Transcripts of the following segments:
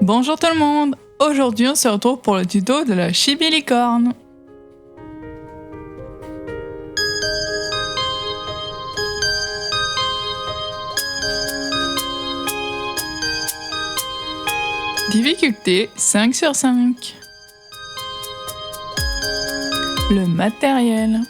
Bonjour tout le monde! Aujourd'hui on se retrouve pour le tuto de la chibi-licorne. Difficulté 5 sur 5. Le matériel.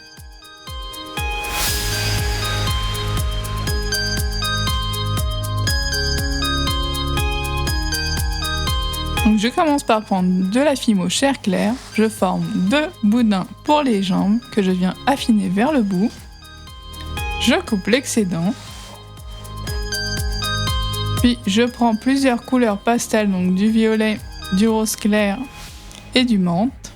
Donc je commence par prendre de la fimo chair claire, je forme 2 boudins pour les jambes que je viens affiner vers le bout. Je coupe l'excédent. Puis je prends plusieurs couleurs pastel, donc du violet, du rose clair et du menthe.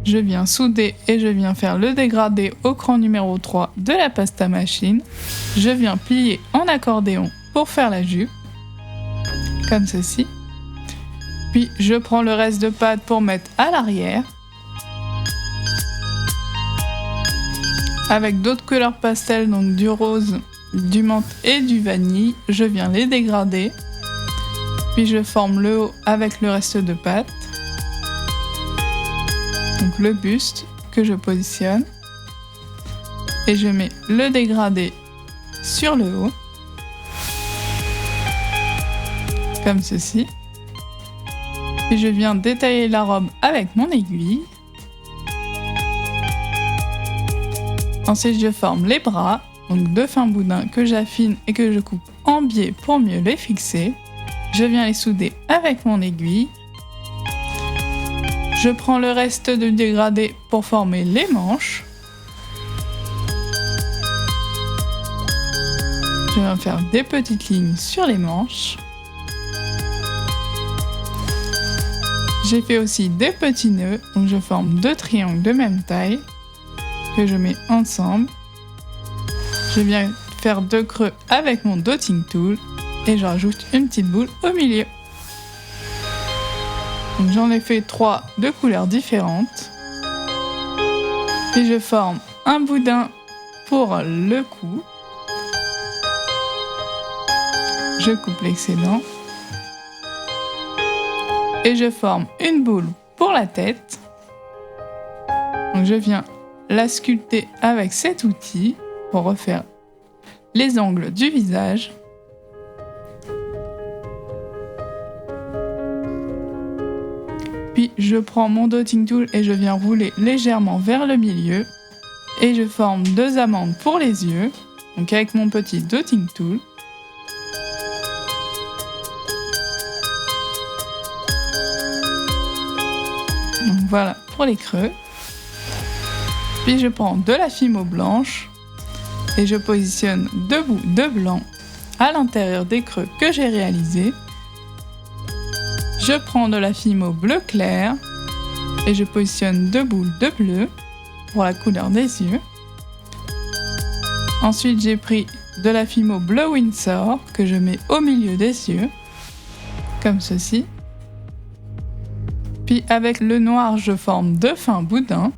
Je viens souder et je viens faire le dégradé au cran numéro 3 de la pasta machine. Je viens plier en accordéon pour faire la jupe, comme ceci. Puis je prends le reste de pâte pour mettre à l'arrière. Avec d'autres couleurs pastel, donc du rose, du menthe et du vanille, je viens les dégrader. Puis je forme le haut avec le reste de pâte. Donc le buste que je positionne. Et je mets le dégradé sur le haut. Comme ceci. Puis je viens détailler la robe avec mon aiguille. Ensuite, je forme les bras, donc 2 fins boudins que j'affine et que je coupe en biais pour mieux les fixer. Je viens les souder avec mon aiguille. Je prends le reste du dégradé pour former les manches. Je viens faire des petites lignes sur les manches. J'ai fait aussi des petits nœuds, donc je forme 2 triangles de même taille que je mets ensemble. Je viens faire 2 creux avec mon dotting tool et je rajoute une petite boule au milieu. Donc j'en ai fait 3 de couleurs différentes. Puis je forme un boudin pour le cou. Je coupe l'excédent. Et je forme une boule pour la tête. Donc je viens la sculpter avec cet outil pour refaire les angles du visage. Puis je prends mon dotting tool et je viens rouler légèrement vers le milieu. Et je forme 2 amandes pour les yeux, donc avec mon petit dotting tool. Donc voilà pour les creux. Puis je prends de la fimo blanche et je positionne 2 bouts de blanc à l'intérieur des creux que j'ai réalisés. Je prends de la fimo bleu clair et je positionne 2 boules de bleu pour la couleur des yeux. Ensuite j'ai pris de la fimo bleu Windsor que je mets au milieu des yeux, comme ceci. Puis avec le noir, je forme 2 fins boudins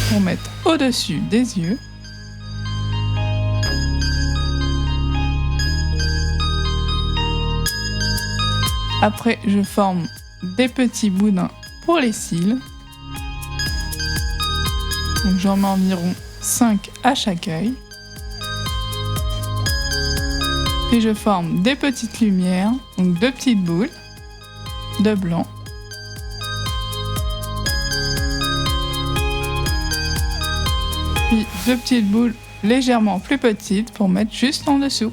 pour mettre au-dessus des yeux. Après, je forme des petits boudins pour les cils. Donc j'en mets environ 5 à chaque œil. Puis je forme des petites lumières, donc 2 petites boules de blanc. Puis 2 petites boules légèrement plus petites pour mettre juste en dessous.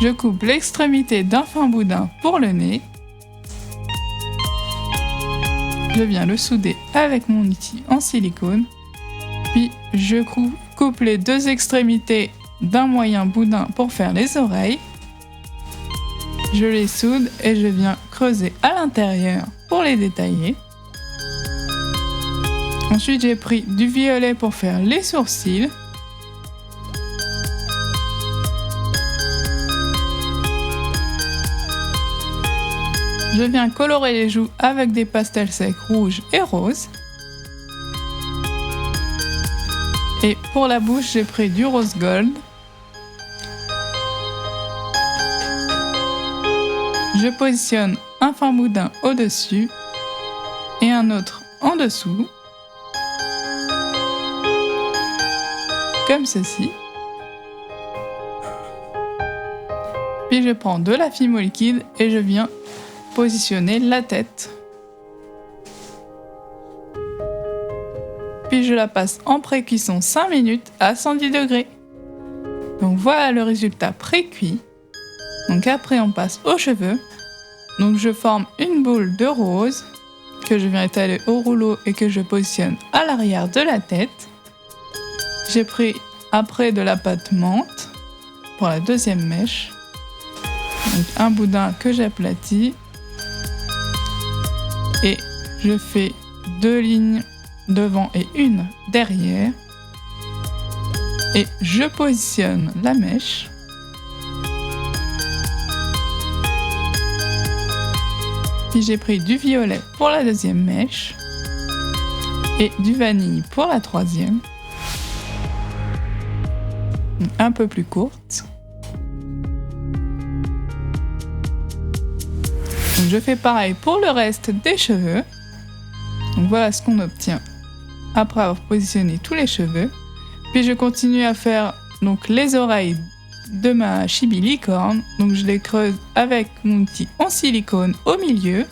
Je coupe l'extrémité d'un fin boudin pour le nez. Je viens le souder avec mon outil en silicone. Puis je coupe les 2 extrémités d'un moyen boudin pour faire les oreilles. Je les soude et je viens creuser à l'intérieur pour les détailler. Ensuite, j'ai pris du violet pour faire les sourcils. Je viens colorer les joues avec des pastels secs rouges et roses. Et pour la bouche, j'ai pris du rose gold. je positionne un fin boudin au-dessus et un autre en dessous, comme ceci. Puis je prends de la fimo liquide et je viens positionner la tête. Puis je la passe en pré-cuisson 5 minutes à 110 degrés. Donc voilà le résultat pré-cuit. Donc après on passe aux cheveux. Donc je forme une boule de rose que je viens étaler au rouleau et que je positionne à l'arrière de la tête. J'ai pris après de la pâte menthe pour la deuxième mèche. Donc un boudin que j'aplatis. Et je fais 2 lignes devant et une derrière. Et je positionne la mèche. Puis j'ai pris du violet pour la deuxième mèche. Et du vanille pour la troisième. Un peu plus courte. Donc je fais pareil pour le reste des cheveux. Donc voilà ce qu'on obtient après avoir positionné tous les cheveux. Puis je continue à faire donc les oreilles de ma chibi licorne. Donc je les creuse avec mon outil en silicone au milieu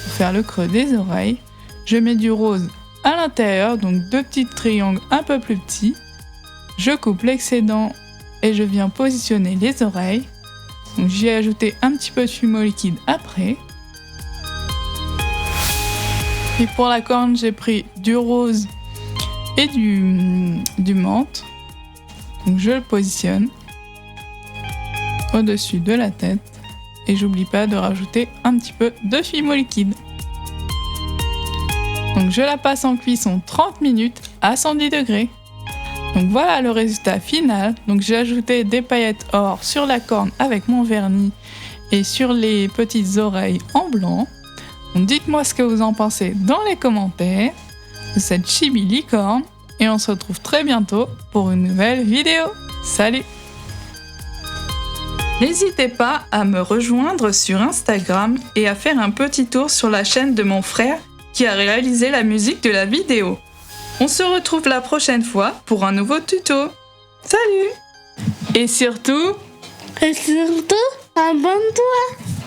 pour faire le creux des oreilles. Je mets du rose à l'intérieur, donc 2 petits triangles un peu plus petits. Je coupe l'excédent et je viens positionner les oreilles. Donc j'y ai ajouté un petit peu de fumeau liquide après. Et pour la corne, j'ai pris du rose et du menthe. Donc je le positionne au-dessus de la tête. Et j'oublie pas de rajouter un petit peu de fumeau liquide. Donc je la passe en cuisson 30 minutes à 110 degrés. Donc voilà le résultat final. Donc j'ai ajouté des paillettes or sur la corne avec mon vernis et sur les petites oreilles en blanc. Donc dites-moi ce que vous en pensez dans les commentaires de cette chibi licorne et on se retrouve très bientôt pour une nouvelle vidéo. Salut! N'hésitez pas à me rejoindre sur Instagram et à faire un petit tour sur la chaîne de mon frère qui a réalisé la musique de la vidéo. On se retrouve la prochaine fois pour un nouveau tuto. Salut! Et surtout, abonne-toi!